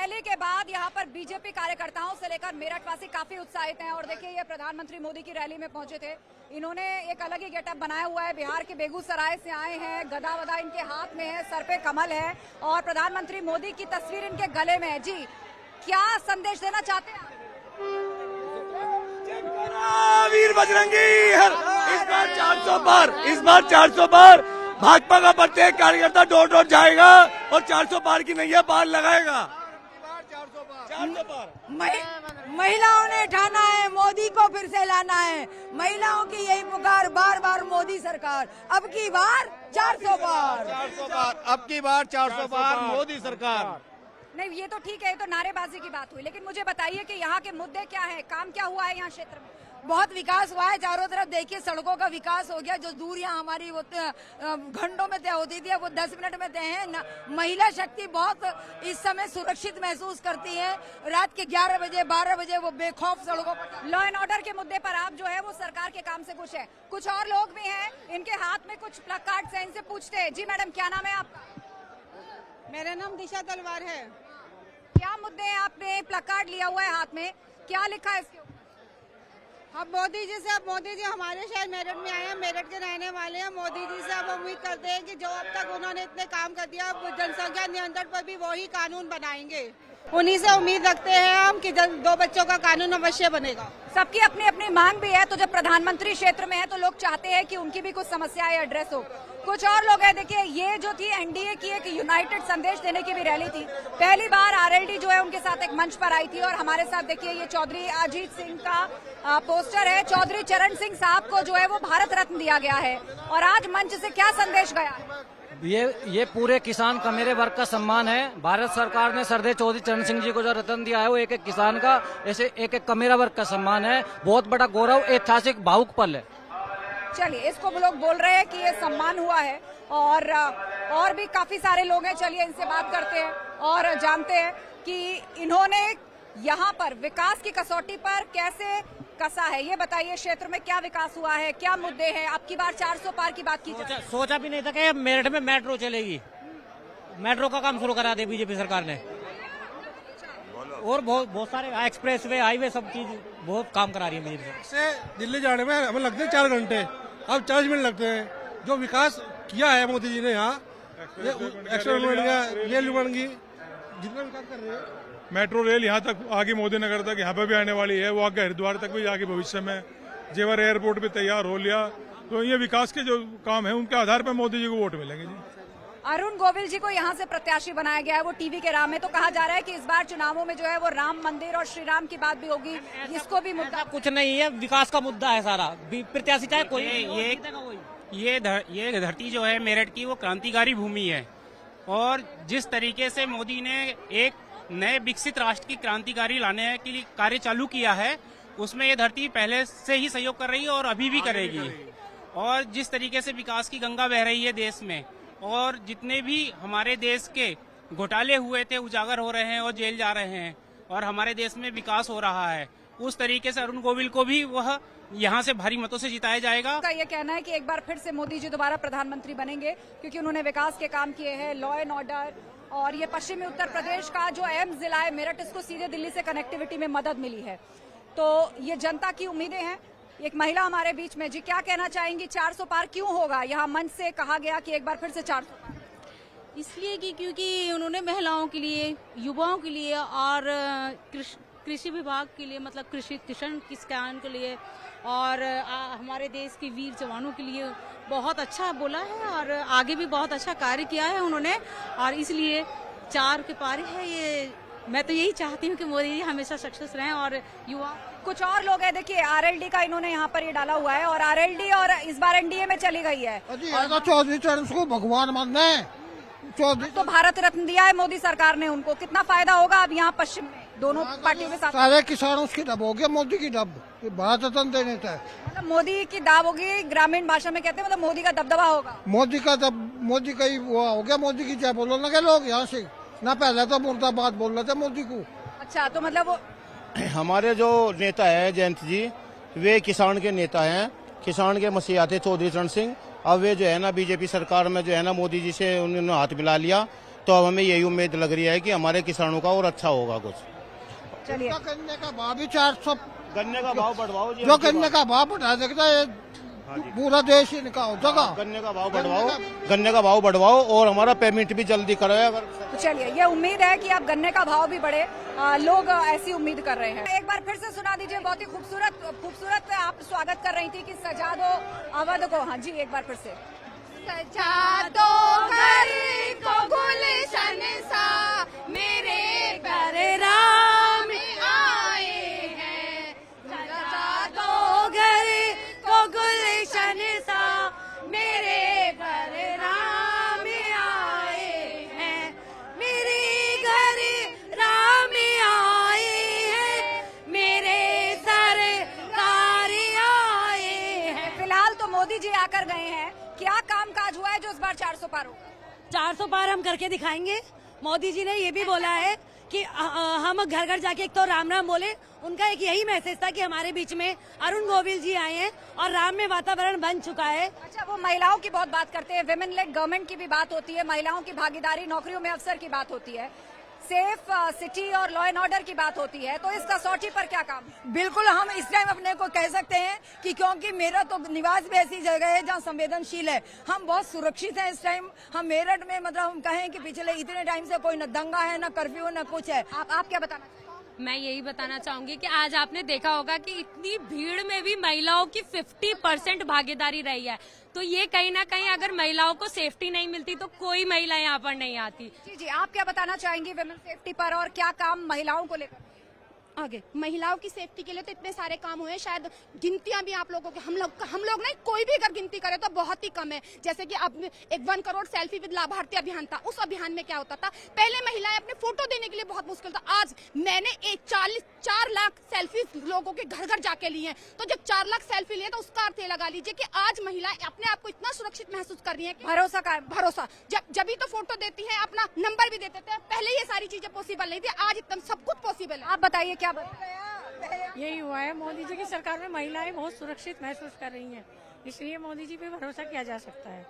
Rally के बाद यहाँ पर बीजेपी कार्यकर्ताओं से लेकर मेरठ वासी काफी उत्साहित हैं और देखिए ये प्रधानमंत्री मोदी की रैली में पहुंचे थे। इन्होंने एक अलग ही गेटअप बनाया हुआ है। बिहार के बेगूसराय से आए हैं, गदा वदा इनके हाथ में है, सर पे कमल है और प्रधानमंत्री मोदी की तस्वीर इनके गले में है। जी, क्या संदेश देना चाहते हैं? वीर बजरंगी इस बार 400 पार, इस बार 400 पार भाजपा का प्रत्येक कार्यकर्ता डोर डोर जाएगा और 400 पार की नैया पार लगाएगा। 400 पार महिलाओं ने ठाना है, मोदी को फिर से लाना है। महिलाओं की यही पुकार, बार बार मोदी सरकार, अब की बार 400 पार, 400 पार, अब की बार 400 पार मोदी सरकार। नहीं, ये तो ठीक है, ये तो नारेबाजी की बात हुई, लेकिन मुझे बताइए कि यहाँ के मुद्दे क्या हैं, काम क्या हुआ है यहाँ क्षेत्र में? बहुत विकास हुआ है। चारों तरफ देखिए सड़कों का विकास हो गया। जो दूरियां हमारी वो घंटों में तय होती थी वो 10 मिनट में तय है। महिला शक्ति बहुत इस समय सुरक्षित महसूस करती है। रात के 11 बजे 12 बजे वो बेखौफ सड़कों पर। लॉ एंड ऑर्डर के मुद्दे पर आप जो है वो सरकार के काम से खुश है। कुछ और लोग भी हैं, इनके हाथ में कुछ प्लकार्ड्स हैं, इनसे पूछते हैं। जी मैडम, क्या नाम है आपका? मेरा नाम दिशा तलवार है। क्या मुद्दे हैं? आपने प्लकार्ड लिया हुआ है हाथ में, क्या लिखा है इसके ऊपर? अब मोदी जी से, अब मोदी जी हमारे शहर मेरठ में आए हैं, मेरठ के रहने वाले हैं। मोदी जी से अब उम्मीद करते हैं कि जो अब तक उन्होंने इतने काम कर दिया, अब जनसंख्या नियंत्रण पर भी वही कानून बनाएंगे। उन्हीं से उम्मीद रखते हैं हम कि 2 बच्चों का कानून अवश्य बनेगा। सबकी अपनी अपनी मांग भी है, तो जब प्रधानमंत्री क्षेत्र में है तो लोग चाहते हैं कि उनकी भी कुछ समस्याएं एड्रेस हो। कुछ और लोग हैं, देखिए ये जो थी एनडीए की एक यूनाइटेड संदेश देने की भी रैली थी। पहली बार आरएलडी जो है उनके साथ एक मंच पर आई थी और हमारे साथ देखिए ये चौधरी अजीत सिंह का पोस्टर है। चौधरी चरण सिंह साहब को जो है वो भारत रत्न दिया गया है और आज मंच से क्या संदेश गया है? ये पूरे किसान का मेरे वर्ग का सम्मान है। भारत सरकार ने सरदेव चौधरी चरण सिंह जी को जो रत्न दिया है वो एक एक किसान का, ऐसे एक एक का मेरा वर्ग का सम्मान है। बहुत बड़ा गौरव, ऐतिहासिक भावुक पल है। चलिए, इसको लोग बोल रहे हैं कि ये सम्मान हुआ है और भी काफी सारे लोग हैं। चलिए इनसे बात करते हैं और जानते हैं कि इन्होंने यहाँ पर विकास की कसौटी पर कैसे कसा है। ये बताइए, क्षेत्र में क्या विकास हुआ है, क्या मुद्दे हैं? अब की बार 400 पार की बात की जाए। सोचा भी नहीं था कि मेरठ में मेट्रो चलेगी। मेट्रो का काम शुरू करा दिया बीजेपी सरकार ने और बहुत सारे एक्सप्रेस वे, हाईवे, सब चीज बहुत काम करा रही है बीजेपी से। दिल्ली जाने में हमें लगते हैं 4 घंटे, अब 40 मिनट लगते हैं। जो विकास किया है मोदी जी ने यहाँ, एक्सप्रेस बन गया, रेल बन गई, जितना विकास कर रहे हैं। मेट्रो रेल यहाँ तक आगे मोदी नगर तक यहाँ पे भी आने वाली है, वो आगे हरिद्वार तक भी जाके भविष्य में जेवर एयरपोर्ट भी तैयार हो लिया। तो ये विकास के जो काम है उनके आधार पर मोदी जी को वोट मिलेंगे। जी, अरुण गोविल जी को यहाँ से प्रत्याशी बनाया गया है, वो टीवी के राम में। तो कहा जा रहा है कि इस बार चुनावों में जो है वो राम मंदिर और श्री राम की बात भी होगी, इसको भी मुद्दा। कुछ नहीं है, विकास का मुद्दा है सारा। प्रत्याशी चाहे कोई, ये धरती जो है मेरठ की, वो क्रांतिकारी भूमि है और जिस तरीके से मोदी ने एक नए विकसित राष्ट्र की क्रांतिकारी लाने के लिए कार्य चालू किया है, उसमें ये धरती पहले से ही सहयोग कर रही है और अभी भी करेगी। और जिस तरीके से विकास की गंगा बह रही है देश में और जितने भी हमारे देश के घोटाले हुए थे उजागर हो रहे हैं और जेल जा रहे हैं और हमारे देश में विकास हो रहा है, उस तरीके से अरुण गोविल को भी वह यहाँ से भारी मतों से जिताया जाएगा। का ये कहना है कि एक बार फिर से मोदी जी दोबारा प्रधानमंत्री बनेंगे क्योंकि उन्होंने विकास के काम किए हैं, लॉ एंड ऑर्डर, और ये पश्चिमी उत्तर प्रदेश का जो अहम जिला है मेरठ, इसको सीधे दिल्ली से कनेक्टिविटी में मदद मिली है। तो ये जनता की उम्मीदें हैं। एक महिला हमारे बीच में, जी क्या कहना चाहेंगी? 400 पार क्यों होगा? यहाँ मंच से कहा गया कि एक बार फिर से 400। इसलिए कि क्योंकि उन्होंने महिलाओं के लिए, युवाओं के लिए और कृषि विभाग के लिए, मतलब किसान के लिए और हमारे देश के वीर जवानों के लिए बहुत अच्छा बोला है और आगे भी बहुत अच्छा कार्य किया है उन्होंने। और इसलिए 4 के पार है ये। मैं तो यही चाहती हूँ कि मोदी जी हमेशा सक्सेस रहें और युवा। कुछ और लोग हैं, देखिए आरएलडी का इन्होंने यहाँ पर ये डाला हुआ है और आरएलडी और इस बार एनडीए में चली गई है। चौधरी चरण को भगवान मानना है। तो भारत रत्न दिया है मोदी सरकार ने उनको, कितना फायदा होगा अब यहाँ पश्चिम में दोनों पार्टियों के साथ? सारे किसानों की दब हो गया मोदी की दब, भारत रत्न देने था। मतलब मोदी की दाव होगी, ग्रामीण भाषा में कहते हैं, मतलब मोदी का दबदबा होगा। मोदी का ही वो हो गया, मोदी की जय बोलो लगे लोग यहाँ से। ना पहले तो मुर्दाबाद बोल रहे थे मोदी को। अच्छा, तो मतलब वो हमारे जो नेता है जयंत जी, वे किसान के नेता हैं, किसान के मसीहा थे चौधरी चरण सिंह। अब वे जो है ना बीजेपी सरकार में जो है ना मोदी जी से उन्होंने हाथ मिला लिया। तो अब हमें यही उम्मीद लग रही है कि हमारे किसानों का और अच्छा होगा कुछ। चलिए, गन्ने का भाव भी 400, गन्ने का भाव बढ़वाओ जी, जो गन्ने का भाव बढ़ा सकता है पूरा देश ही निकाल जगह। गन्ने का भाव बढ़वाओ, गन्ने का भाव बढ़वाओ और हमारा पेमेंट भी जल्दी कराए। अगर तो चलिए, ये उम्मीद है कि अब गन्ने का भाव भी बढ़े, लोग ऐसी उम्मीद कर रहे हैं। एक बार फिर से सुना दीजिए, बहुत ही खूबसूरत आप स्वागत कर रही थी कि सजा दो अवध को। हाँ जी, एक बार फिर से। सजा दो घर को गुलशन सा, मेरे घर राम आए हैं। सजा दो घर को गुलशन सा, मेरे घर राम आए हैं। मेरे घर राम आए हैं, मेरे सरकार आए हैं। फिलहाल तो मोदी जी आकर गए हैं, क्या कामकाज हुआ है जो इस बार 400 पार होगा? 400 पार हम करके दिखाएंगे। मोदी जी ने ये भी बोला है कि हम घर घर जाके एक तो राम राम बोले। उनका एक यही मैसेज था कि हमारे बीच में अरुण गोविल जी आए हैं और राम में वातावरण बन चुका है। अच्छा, वो महिलाओं की बहुत बात करते हैं, विमेन लेड गवर्नमेंट की भी बात होती है, महिलाओं की भागीदारी, नौकरियों में अवसर की बात होती है, सेफ सिटी और लॉ एंड ऑर्डर की बात होती है, तो इस कसौटी पर क्या काम? बिल्कुल, हम इस टाइम अपने को कह सकते हैं कि क्योंकि मेरा तो निवास भी ऐसी जगह है जहाँ संवेदनशील है, हम बहुत सुरक्षित हैं इस टाइम। हम मेरठ में मतलब हम कहें कि पिछले इतने टाइम से कोई न दंगा है, न कर्फ्यू, न कुछ है। आप क्या बताना? मैं यही बताना चाहूंगी कि आज आपने देखा होगा कि इतनी भीड़ में भी महिलाओं की 50% भागीदारी रही है। तो ये कहीं ना कहीं अगर महिलाओं को सेफ्टी नहीं मिलती तो कोई महिला यहाँ पर नहीं आती। जी, आप क्या बताना चाहेंगी विमेन सेफ्टी पर और क्या काम महिलाओं को लेकर? आगे महिलाओं की सेफ्टी के लिए तो इतने सारे काम हुए, शायद गिनतियां भी आप लोगों के हम लोग नहीं, कोई भी अगर गिनती करे तो बहुत ही कम है। जैसे कि अब एक 1 करोड़ सेल्फी विद लाभार्थी अभियान था, उस अभियान में क्या होता था, पहले महिलाएं अपने फोटो देने के लिए बहुत मुश्किल था। आज मैंने 4 लाख सेल्फी लोगों के घर घर जाके लिए हैं। तो जब 4 लाख सेल्फी लिए तो उसका अर्थ ये लगा लीजिए कि आज महिलाएं अपने आप को इतना सुरक्षित महसूस कर रही है। भरोसा का भरोसा जब भी तो फोटो देती है, अपना नंबर भी दे देते हैं। पहले ये सारी चीजें पॉसिबल नहीं थी, आज इतना सब कुछ पॉसिबल है। आप बताइए क्या यही हुआ है, मोदी जी की सरकार में महिलाएं बहुत सुरक्षित महसूस कर रही हैं, इसलिए मोदी जी पे भरोसा किया जा सकता है।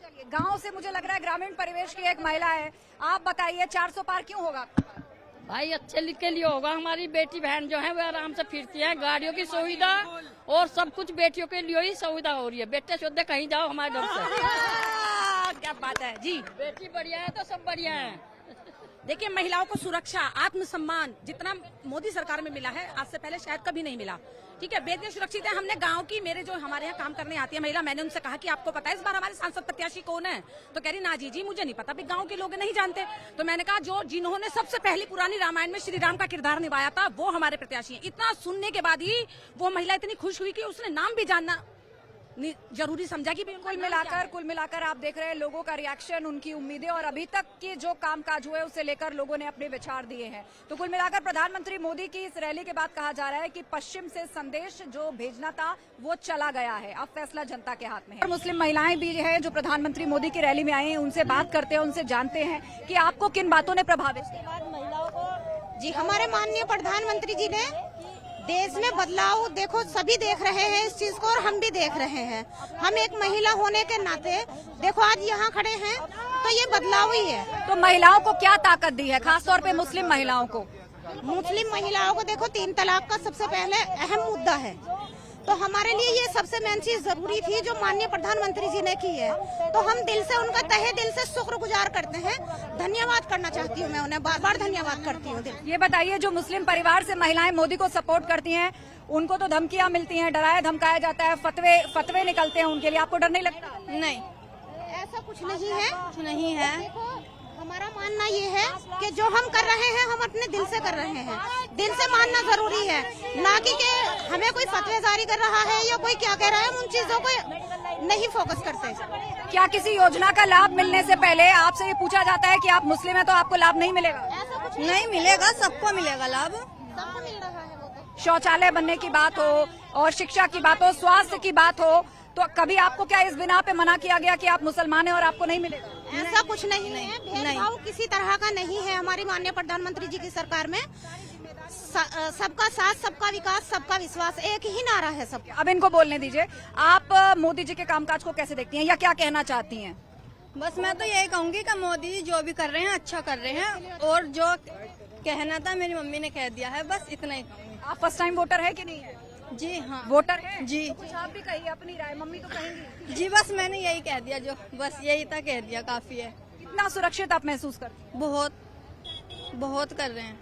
चलिए, गांव से मुझे लग रहा है ग्रामीण परिवेश की एक महिला है, आप बताइए 400 पार क्यों होगा? भाई अच्छे के लिए होगा, हमारी बेटी बहन जो है वो आराम से फिरती है, गाड़ियों की सुविधा और सब कुछ बेटियों के लिए ही सुविधा हो रही है। बेटे शुद्ध कहीं जाओ हमारे घर से। क्या बात है जी, बेटी बढ़िया है तो सब बढ़िया है। देखिए, महिलाओं को सुरक्षा, आत्मसम्मान जितना मोदी सरकार में मिला है आज से पहले शायद कभी नहीं मिला। ठीक है, बेटियां सुरक्षित है। हमने गांव की, मेरे जो हमारे यहाँ काम करने आती है महिला, मैंने उनसे कहा कि आपको पता है इस बार हमारे सांसद प्रत्याशी कौन है? तो कह रही ना जी मुझे नहीं पता, गांव के लोग नहीं जानते। तो मैंने कहा जिन्होंने सबसे पहली पुरानी रामायण में श्री राम का किरदार निभाया था वो हमारे प्रत्याशी है। इतना सुनने के बाद ही वो महिला इतनी खुश हुई कि उसने नाम भी जानना जरूरी समझा कि कुल मिलाकर आप देख रहे हैं लोगों का रिएक्शन, उनकी उम्मीदें और अभी तक के जो कामकाज हुए उसे लेकर लोगों ने अपने विचार दिए हैं। तो कुल मिलाकर प्रधानमंत्री मोदी की इस रैली के बाद कहा जा रहा है कि पश्चिम से संदेश जो भेजना था वो चला गया है, अब फैसला जनता के हाथ में है। मुस्लिम महिलाएं भी है जो प्रधानमंत्री मोदी की रैली में आई हैं, उनसे बात करते हैं, उनसे जानते हैं कि आपको किन बातों ने प्रभावित किया। जी, हमारे माननीय प्रधानमंत्री जी ने देश में बदलाव देखो, सभी देख रहे हैं इस चीज को और हम भी देख रहे हैं। हम एक महिला होने के नाते देखो आज यहाँ खड़े हैं तो ये बदलाव ही है। तो महिलाओं को क्या ताकत दी है, खासतौर पे मुस्लिम महिलाओं को? मुस्लिम महिलाओं को देखो 3 तलाक का सबसे पहले अहम मुद्दा है, तो हमारे लिए ये सबसे मेन चीज जरूरी थी जो माननीय प्रधानमंत्री जी ने की है। तो हम दिल से उनका तहे दिल से शुक्रगुजार करते हैं, धन्यवाद करना चाहती हूँ, मैं उन्हें बार बार धन्यवाद करती हूँ। ये बताइए, जो मुस्लिम परिवार से महिलाएं मोदी को सपोर्ट करती हैं, उनको तो धमकियां मिलती हैं, डराया धमकाया जाता है, फतवे निकलते हैं उनके लिए, आपको डर नहीं लगता? नहीं, ऐसा कुछ नहीं है। हमारा मानना ये है कि जो हम कर रहे हैं हम अपने दिल से कर रहे हैं, दिल से मानना जरूरी है, ना कि हमें कोई फतवे जारी कर रहा है या कोई क्या कह रहा है, हम उन चीजों को नहीं फोकस करते। क्या किसी योजना का लाभ मिलने से पहले आपसे ये पूछा जाता है कि आप मुस्लिम हैं तो आपको लाभ नहीं मिलेगा? ऐसा कुछ नहीं मिलेगा, सबको मिलेगा लाभ, सबको मिल रहा है। वो तो शौचालय बनने की बात हो और शिक्षा की बात हो, स्वास्थ्य की बात हो, तो कभी आपको क्या इस बिना पे मना किया गया कि आप मुसलमान हैं और आपको नहीं मिलेगा? ऐसा कुछ नहीं है, भेदभाव किसी तरह का नहीं है। हमारी माननीय प्रधानमंत्री जी की सरकार में सबका साथ, सबका विकास, सबका विश्वास, एक ही नारा है सबका। अब इनको बोलने दीजिए, आप मोदी जी के कामकाज को कैसे देखती हैं या क्या कहना चाहती हैं? बस मैं तो यही कहूंगी कि मोदी जी जो भी कर रहे हैं अच्छा कर रहे हैं, और जो कहना था मेरी मम्मी ने कह दिया है, बस इतना ही कहूंगी। आप फर्स्ट टाइम वोटर है कि नहीं है? जी हाँ, वोटर है जी। तो कुछ आप भी कहिए अपनी राय, मम्मी तो कहेंगी। जी बस मैंने यही कह दिया, जो बस यही था कह दिया, काफी है। कितना सुरक्षित आप महसूस करते हैं? बहुत बहुत कर रहे हैं।